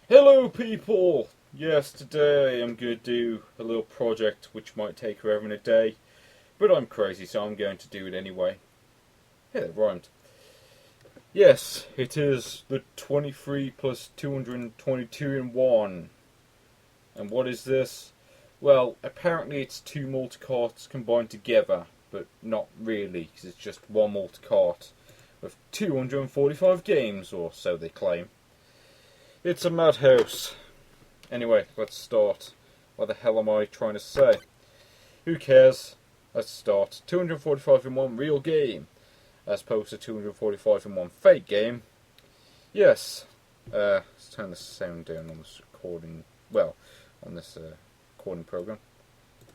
Hello people! Yes, today I'm going to do a little project which might take forever in a day, but I'm crazy so I'm going to do it anyway. Yeah, that rhymed. Yes, it is the 23 plus 222 in 1. And what is this? Well, apparently it's two multicarts combined together, but not really, because it's just one multicart with 245 games, or so they claim. It's a madhouse. Anyway, let's start. What the hell am I trying to say? Who cares? Let's start. 245 in one real game, as opposed to 245 in one fake game. Yes. Let's turn the sound down on this recording. Well, on this recording program.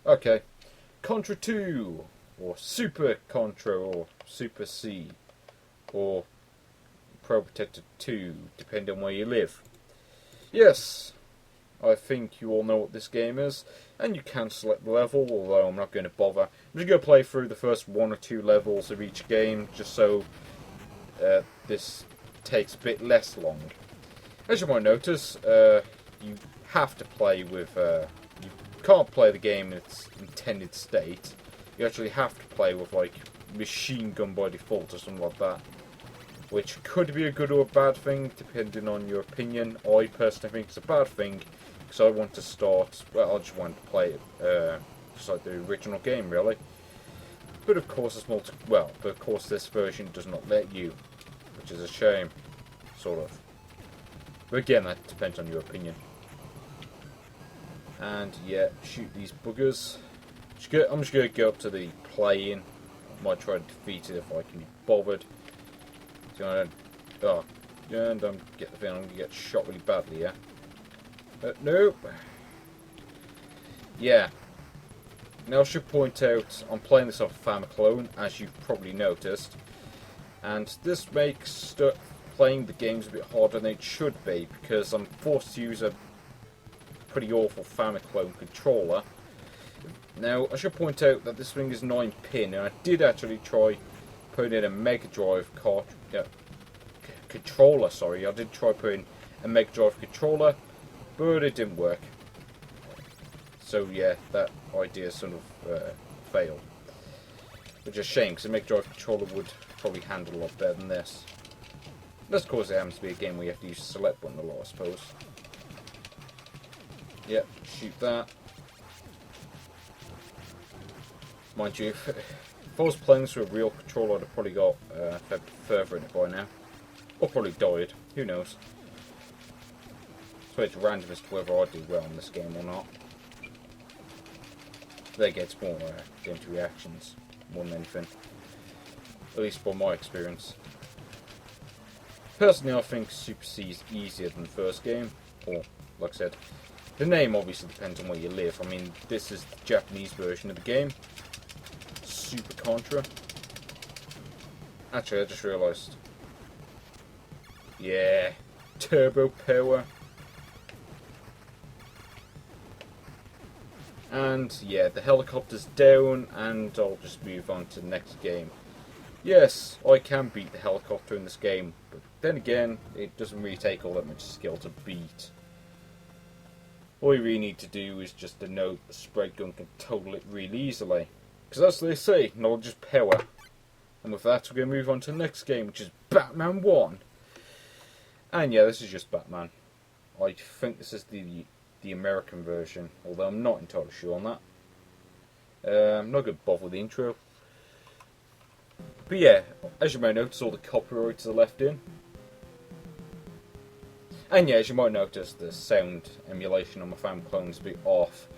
Okay. Contra 2, or Super Contra, or Super C, or Pro Protector 2, depending on where you live. Yes. I think you all know what this game is, and you can select the level, although I'm not going to bother. I'm just going to play through the first one or two levels of each game, just so this takes a bit less long. As you might notice, you have to play with... you can't play the game in its intended state. You actually have to play with, like, machine gun by default or something like that. Which could be a good or a bad thing, depending on your opinion. I personally think it's a bad thing, because I want to start, well, I just want to play it, just like the original game, really. But of course, this version does not let you, which is a shame, sort of. But again, that depends on your opinion. And yeah, shoot these buggers. I'm just going to go up to the play-in. I might try to defeat it if I can be bothered. And I'm get the feeling I'm going to get shot really badly, yeah? Nope. Yeah. Now I should point out, I'm playing this off Famiclone, as you've probably noticed. And this makes playing the games a bit harder than it should be, because I'm forced to use a pretty awful Famiclone controller. Now, I should point out that this thing is 9-pin, and I did actually try putting in a Mega Drive controller, sorry. I did try putting a Mega Drive controller, but it didn't work. So yeah, that idea sort of failed. Which is a shame, because a Mega Drive controller would probably handle a lot better than this. That's of course it happens to be a game where you have to use the select button a lot, I suppose. Yep, shoot that. Mind you, if I was playing this with a real controller, I'd have probably got further in it by now. Or probably died, who knows. So it's random as to whether I do well in this game or not. That gets more game to reactions more than anything. At least from my experience. Personally, I think Super C is easier than the first game. Or, like I said, the name obviously depends on where you live. I mean, this is the Japanese version of the game. Super Contra. Actually, I just realised. Yeah, turbo power. And yeah, the helicopter's down, and I'll just move on to the next game. Yes, I can beat the helicopter in this game, but then again, it doesn't really take all that much skill to beat. All you really need to do is just to know the spray gun can total it really easily. Because as they say, knowledge is power. And with that, we're going to move on to the next game, which is Batman 1. And yeah, this is just Batman. I think this is the American version, although I'm not entirely sure on that. I'm not going to bother with the intro. But yeah, as you might notice, all the copyrights are left in. And yeah, as you might notice, the sound emulation on my Famiclone is a bit off.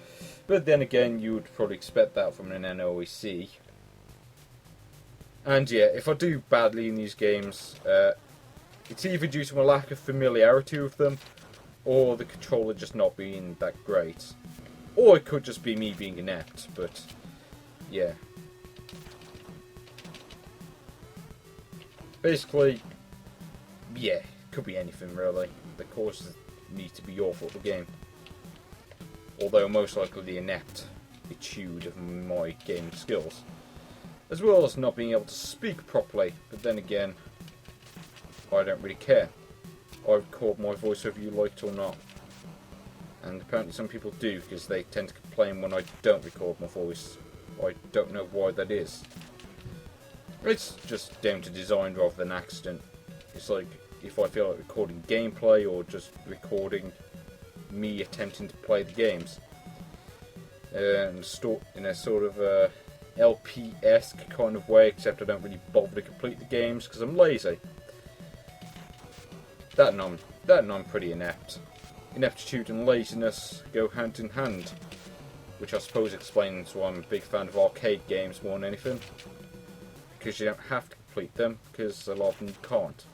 But then again, you would probably expect that from an NOEC. And yeah, if I do badly in these games, it's either due to my lack of familiarity with them, or the controller just not being that great. Or it could just be me being inept, but yeah. Basically, yeah, could be anything really. The causes me to be awful at the game. Although most likely the ineptitude of my gaming skills. As well as not being able to speak properly, but then again, I don't really care. I record my voice whether you like it or not. And apparently some people do, because they tend to complain when I don't record my voice. I don't know why that is. It's just down to design rather than accident. It's like if I feel like recording gameplay or just recording me attempting to play the games. In a sort of LP-esque kind of way, except I don't really bother to complete the games because I'm lazy. That and I'm pretty inept. Ineptitude and laziness go hand in hand, which I suppose explains why I'm a big fan of arcade games more than anything. Because you don't have to complete them, because a lot of them you can't.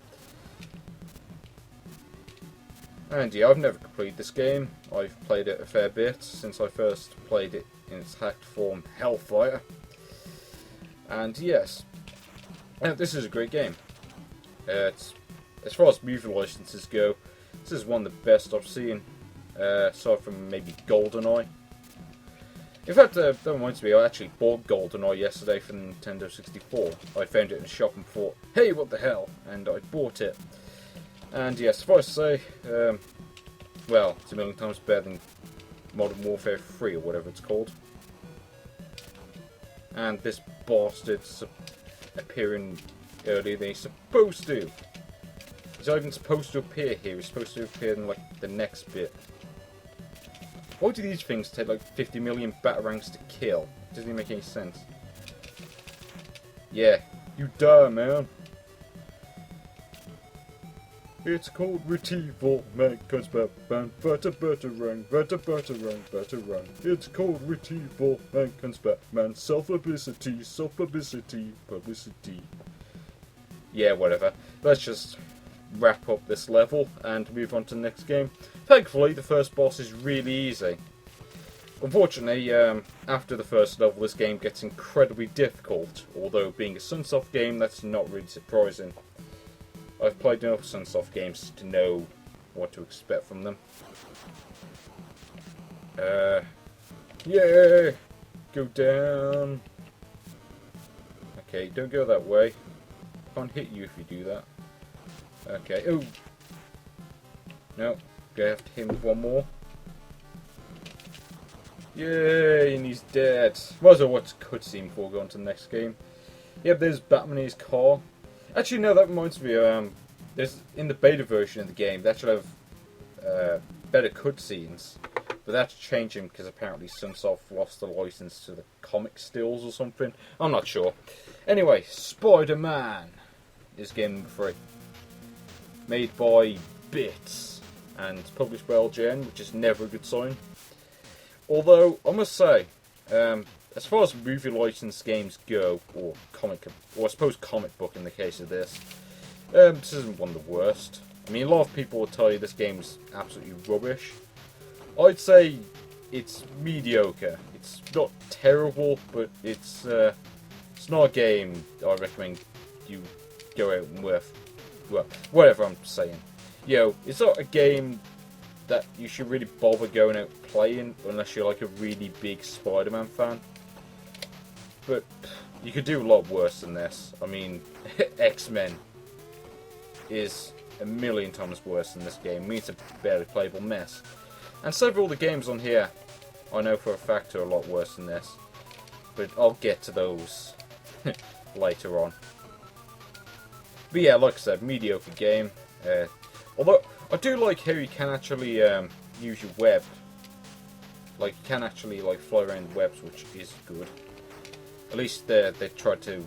And yeah, I've never completed this game. I've played it a fair bit since I first played it in its hacked form, Hellfire. And yes, this is a great game. As far as movie licenses go, this is one of the best I've seen, aside from maybe GoldenEye. In fact, that reminds me, I actually bought GoldenEye yesterday for the Nintendo 64. I found it in a shop and thought, hey, what the hell? And I bought it. And yes, suffice to say, well, it's a million times better than Modern Warfare 3 or whatever it's called. And this bastard's appearing earlier than he's supposed to. He's not even supposed to appear here, he's supposed to appear in like the next bit. Why do these things take like 50 million batarangs to kill? It doesn't even make any sense. Yeah, you die, man. It's called retrieval, man, cause Batman, batarang, batarang. It's called retrieval, man, cause Batman, self-publicity. Yeah, whatever. Let's just wrap up this level and move on to the next game. Thankfully, the first boss is really easy. Unfortunately, after the first level, this game gets incredibly difficult, although being a Sunsoft game, that's not really surprising. I've played enough Sunsoft games to know what to expect from them. Yeah! Go down! Okay, don't go that way. I can't hit you if you do that. Okay, oh! No, gonna have to hit him with one more. Yay, and he's dead. Might as well watch the cutscene before we go on to the next game. Yep, there's Batman in his car. Actually, no, that reminds me, there's, in the beta version of the game, they actually have better cutscenes. But that's changing because apparently Sunsoft lost the license to the comic stills or something. I'm not sure. Anyway, Spider-Man is game number 3. Made by Bits and published by LJN, which is never a good sign. Although, I must say, as far as movie license games go, or I suppose comic book in the case of this isn't one of the worst. I mean, a lot of people will tell you this game's absolutely rubbish. I'd say it's mediocre. It's not terrible, but it's not a game I recommend you go out and with. Well, whatever I'm saying. It's not a game that you should really bother going out playing unless you're like a really big Spider-Man fan. But you could do a lot worse than this. I mean, X-Men is a million times worse than this game. I mean, it's a barely playable mess. And several of the games on here, I know for a fact, are a lot worse than this. But I'll get to those later on. But yeah, like I said, mediocre game. Although, I do like how you can actually use your web. Like, you can actually like fly around the webs, which is good. At least they tried to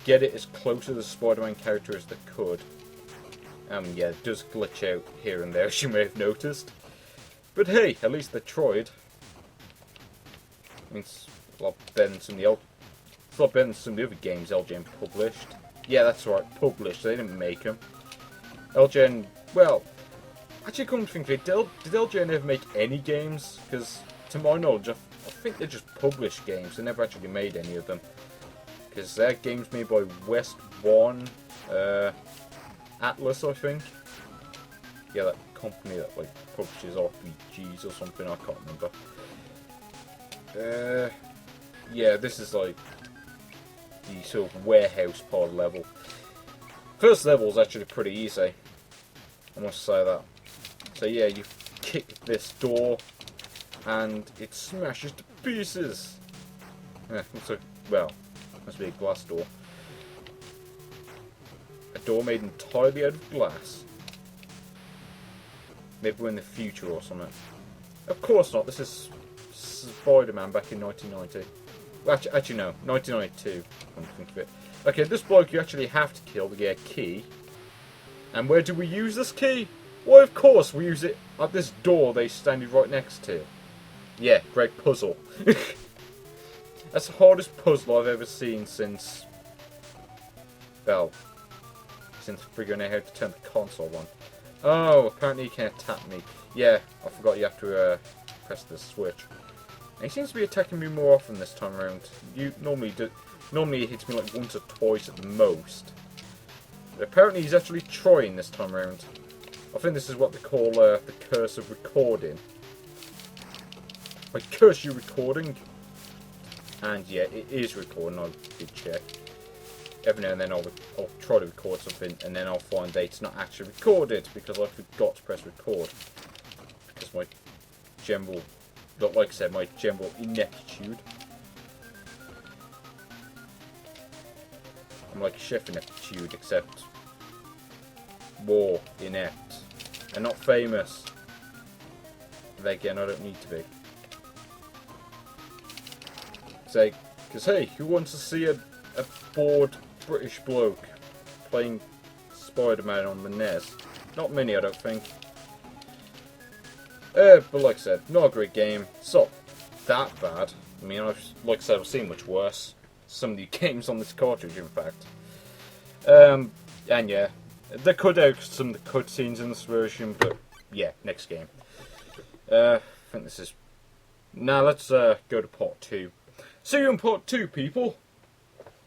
get it as close to the Spider-Man character as they could. Yeah, it does glitch out here and there, as you may have noticed. But hey, at least they tried. I mean, it's a lot better than some of the other games LJN published. Yeah, that's right, published. They didn't make them. LJN, well, actually, come to think of it, did LJN ever make any games? Because to my knowledge, I think they just published games. They never actually made any of them. Because they're games made by West One, Atlas, I think. Yeah, that company that like publishes RPGs or something. I can't remember. Yeah, this is like the sort of warehouse part of the level. First level is actually pretty easy. I must say that. So yeah, you kick this door, and it smashes to pieces. Yeah, looks like, well, must be a glass door. A door made entirely out of glass. Maybe we're in the future or something. Of course not. This is Spider-Man back in 1990. Well, actually no, 1992. Come to think of it. Okay, this bloke you actually have to kill to get a key. And where do we use this key? Well, of course, we use it at this door they standing right next to. Yeah, great puzzle. That's the hardest puzzle I've ever seen since... well, since figuring out how to turn the console on. Oh, apparently you can't tap me. Yeah, I forgot you have to press the switch. And he seems to be attacking me more often this time around. Normally he hits me like once or twice at the most. But apparently he's actually trying this time around. I think this is what they call the curse of recording. I curse you recording. And yeah, it is recording, I did check. Every now and then I'll try to record something and then I'll find that it's not actually recorded because I forgot to press record. Because my general, like I said, my general ineptitude. I'm like Chef Ineptitude, except more inept. And not famous. But again, I don't need to be. Say, because hey, who wants to see a bored British bloke playing Spider-Man on the NES? Not many, I don't think. But like I said, not a great game. It's not that bad. I mean, like I said, I've seen much worse. Some of the games on this cartridge, in fact. And yeah, they cut out some of the cutscenes in this version, but yeah, next game. I think this is... Now let's go to part 2. See you in part 2, people!